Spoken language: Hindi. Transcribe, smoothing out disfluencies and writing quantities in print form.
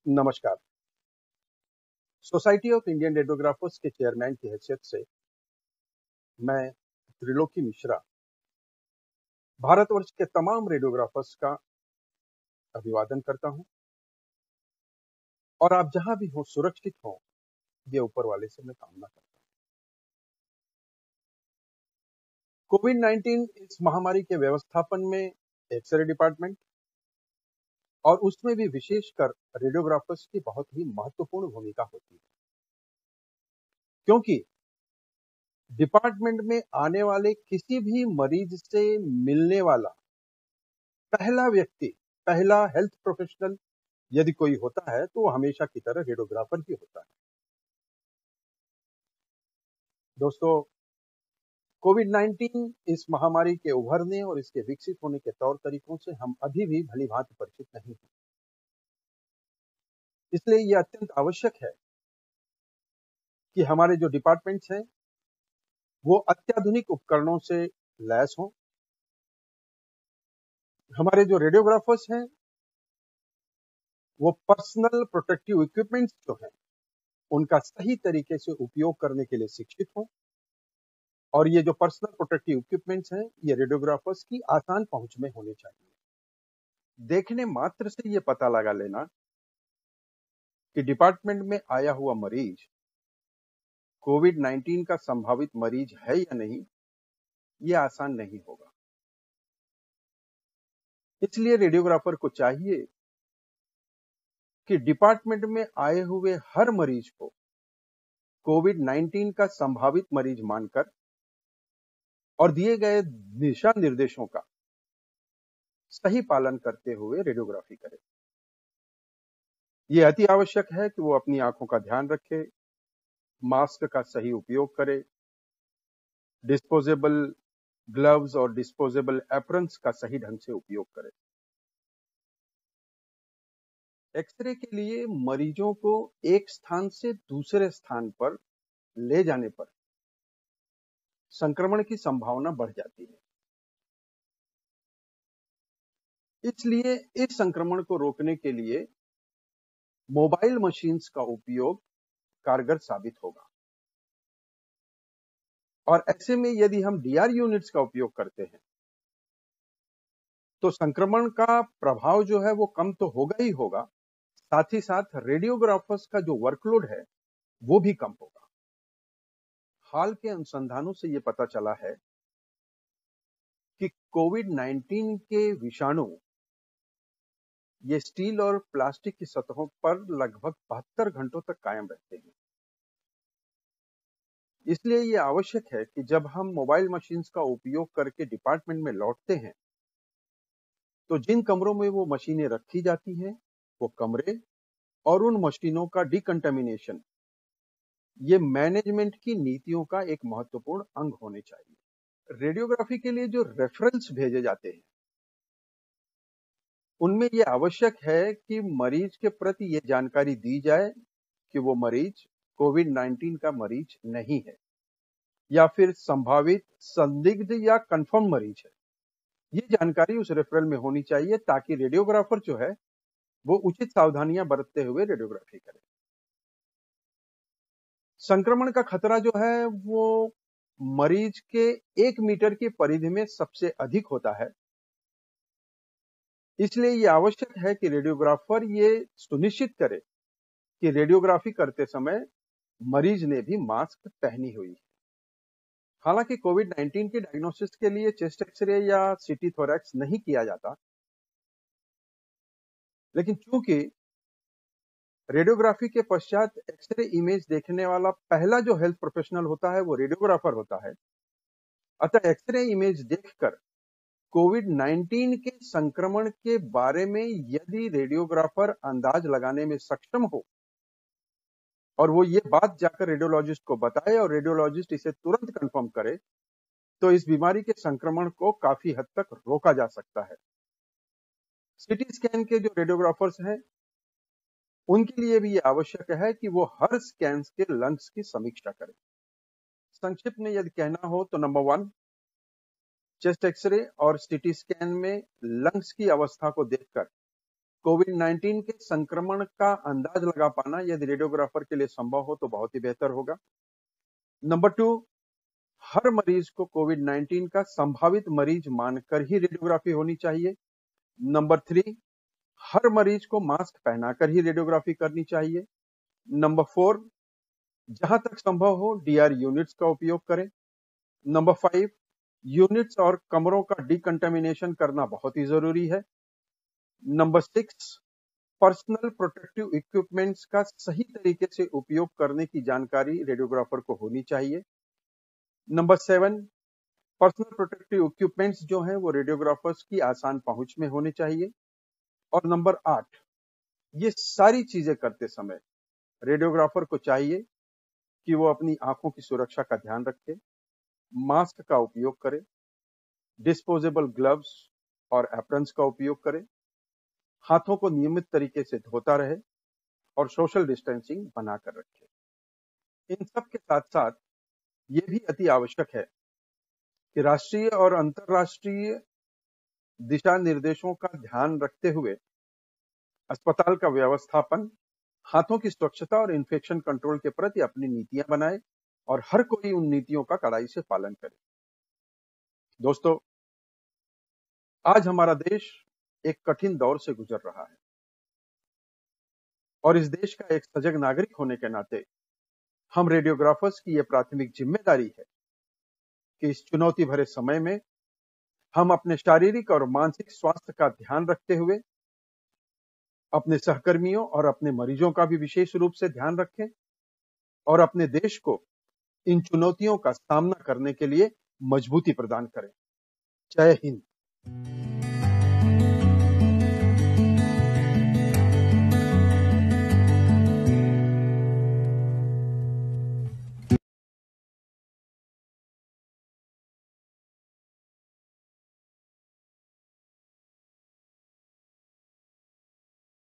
नमस्कार। सोसाइटी ऑफ इंडियन रेडियोग्राफर्स के चेयरमैन की हैसियत से मैं त्रिलोकी मिश्रा भारतवर्ष के तमाम रेडियोग्राफर्स का अभिवादन करता हूं और आप जहां भी हो सुरक्षित हो, ये ऊपर वाले से मैं कामना करता हूं। कोविड-19 इस महामारी के व्यवस्थापन में एक्सरे डिपार्टमेंट और उसमें भी विशेषकर रेडियोग्राफर्स की बहुत ही महत्वपूर्ण भूमिका होती है, क्योंकि डिपार्टमेंट में आने वाले किसी भी मरीज से मिलने वाला पहला व्यक्ति, पहला हेल्थ प्रोफेशनल यदि कोई होता है तो वो हमेशा की तरह रेडियोग्राफर ही होता है। दोस्तों, कोविड-19 इस महामारी के उभरने और इसके विकसित होने के तौर तरीकों से हम अभी भी भली-भांति परिचित नहीं हैं। इसलिए यह अत्यंत आवश्यक है कि हमारे जो डिपार्टमेंट्स हैं, वो अत्याधुनिक उपकरणों से लैस हों। हमारे जो रेडियोग्राफर्स हैं, वो पर्सनल प्रोटेक्टिव इक्विपमेंट्स जो हैं, उनका सही तरीके से उपयोग करने के लिए शिक्षित हों और ये जो पर्सनल प्रोटेक्टिव इक्विपमेंट्स हैं, ये रेडियोग्राफर्स की आसान पहुंच में होने चाहिए। देखने मात्र से ये पता लगा लेना कि डिपार्टमेंट में आया हुआ मरीज कोविड-19 का संभावित मरीज है या नहीं, ये आसान नहीं होगा। इसलिए रेडियोग्राफर को चाहिए कि डिपार्टमेंट में आए हुए हर मरीज को कोविड-19 का संभावित मरीज मानकर और दिए गए दिशा निर्देशों का सही पालन करते हुए रेडियोग्राफी करें। यह अति आवश्यक है कि वो अपनी आंखों का ध्यान रखे, मास्क का सही उपयोग करे, डिस्पोजेबल ग्लव्स और डिस्पोजेबल एप्रन्स का सही ढंग से उपयोग करें। एक्सरे के लिए मरीजों को एक स्थान से दूसरे स्थान पर ले जाने पर संक्रमण की संभावना बढ़ जाती है। इसलिए इस संक्रमण को रोकने के लिए मोबाइल मशीन्स का उपयोग कारगर साबित होगा और ऐसे में यदि हम डीआर यूनिट्स का उपयोग करते हैं तो संक्रमण का प्रभाव जो है वो कम तो होगा ही होगा, साथ ही साथ रेडियोग्राफर्स का जो वर्कलोड है वो भी कम होगा। हाल के अनुसंधानों से ये पता चला है कि कोविड-19 के विषाणु ये स्टील और प्लास्टिक की सतहों पर लगभग 72 घंटों तक कायम रहते हैं। इसलिए यह आवश्यक है कि जब हम मोबाइल मशीन्स का उपयोग करके डिपार्टमेंट में लौटते हैं तो जिन कमरों में वो मशीनें रखी जाती हैं वो कमरे और उन मशीनों का डिकंटामिनेशन ये मैनेजमेंट की नीतियों का एक महत्वपूर्ण अंग होने चाहिए। रेडियोग्राफी के लिए जो रेफरेंस भेजे जाते हैं उनमें यह आवश्यक है कि मरीज के प्रति यह जानकारी दी जाए कि वो मरीज कोविड-19 का मरीज नहीं है या फिर संभावित संदिग्ध या कंफर्म मरीज है। ये जानकारी उस रेफरल में होनी चाहिए ताकि रेडियोग्राफर जो है वो उचित सावधानियां बरतते हुए रेडियोग्राफी करे। संक्रमण का खतरा जो है वो मरीज के 1 मीटर की परिधि में सबसे अधिक होता है। इसलिए यह आवश्यक है कि रेडियोग्राफर ये सुनिश्चित करे कि रेडियोग्राफी करते समय मरीज ने भी मास्क पहनी हुई है। हालांकि कोविड-19 के डायग्नोसिस के लिए चेस्ट एक्सरे या सीटी थोरैक्स नहीं किया जाता, लेकिन चूंकि रेडियोग्राफी के पश्चात एक्सरे इमेज देखने वाला पहला जो हेल्थ प्रोफेशनल होता है वो रेडियोग्राफर होता है, अतः एक्सरे इमेज देखकर कोविड-19 के संक्रमण के बारे में यदि रेडियोग्राफर अंदाज लगाने में सक्षम हो और वो ये बात जाकर रेडियोलॉजिस्ट को बताए और रेडियोलॉजिस्ट इसे तुरंत कंफर्म करे तो इस बीमारी के संक्रमण को काफी हद तक रोका जा सकता है। सीटी स्कैन के जो रेडियोग्राफर्स हैं उनके लिए भी ये आवश्यक है कि वो हर स्कैन के लंग्स की समीक्षा करें। संक्षिप्त में यदि कहना हो तो नंबर 1, चेस्ट एक्सरे और सीटी स्कैन में लंग्स की अवस्था को देखकर कोविड-19 के संक्रमण का अंदाज लगा पाना यदि रेडियोग्राफर के लिए संभव हो तो बहुत ही बेहतर होगा। नंबर 2, हर मरीज को कोविड-19 का संभावित मरीज मानकर ही रेडियोग्राफी होनी चाहिए। नंबर 3, हर मरीज को मास्क पहनाकर ही रेडियोग्राफी करनी चाहिए। नंबर 4, जहां तक संभव हो डीआर यूनिट्स का उपयोग करें। नंबर 5, यूनिट्स और कमरों का डिकंटामिनेशन करना बहुत ही जरूरी है। नंबर 6, पर्सनल प्रोटेक्टिव इक्विपमेंट्स का सही तरीके से उपयोग करने की जानकारी रेडियोग्राफर को होनी चाहिए। नंबर 7, पर्सनल प्रोटेक्टिव इक्विपमेंट्स जो हैं वो रेडियोग्राफर्स की आसान पहुंच में होने चाहिए। और नंबर 8, ये सारी चीजें करते समय रेडियोग्राफर को चाहिए कि वो अपनी आंखों की सुरक्षा का ध्यान रखे, मास्क का उपयोग करे, डिस्पोजेबल ग्लव्स और एप्रन्स का उपयोग करे, हाथों को नियमित तरीके से धोता रहे और सोशल डिस्टेंसिंग बनाकर रखे। इन सब के साथ साथ ये भी अति आवश्यक है कि राष्ट्रीय और अंतर्राष्ट्रीय दिशा निर्देशों का ध्यान रखते हुए अस्पताल का व्यवस्थापन, हाथों की स्वच्छता और इन्फेक्शन कंट्रोल के प्रति अपनी नीतियां बनाए और हर कोई उन नीतियों का कड़ाई से पालन करे। दोस्तों, आज हमारा देश एक कठिन दौर से गुजर रहा है और इस देश का एक सजग नागरिक होने के नाते हम रेडियोग्राफर्स की यह प्राथमिक जिम्मेदारी है कि इस चुनौती भरे समय में हम अपने शारीरिक और मानसिक स्वास्थ्य का ध्यान रखते हुए अपने सहकर्मियों और अपने मरीजों का भी विशेष रूप से ध्यान रखें और अपने देश को इन चुनौतियों का सामना करने के लिए मजबूती प्रदान करें। जय हिंद।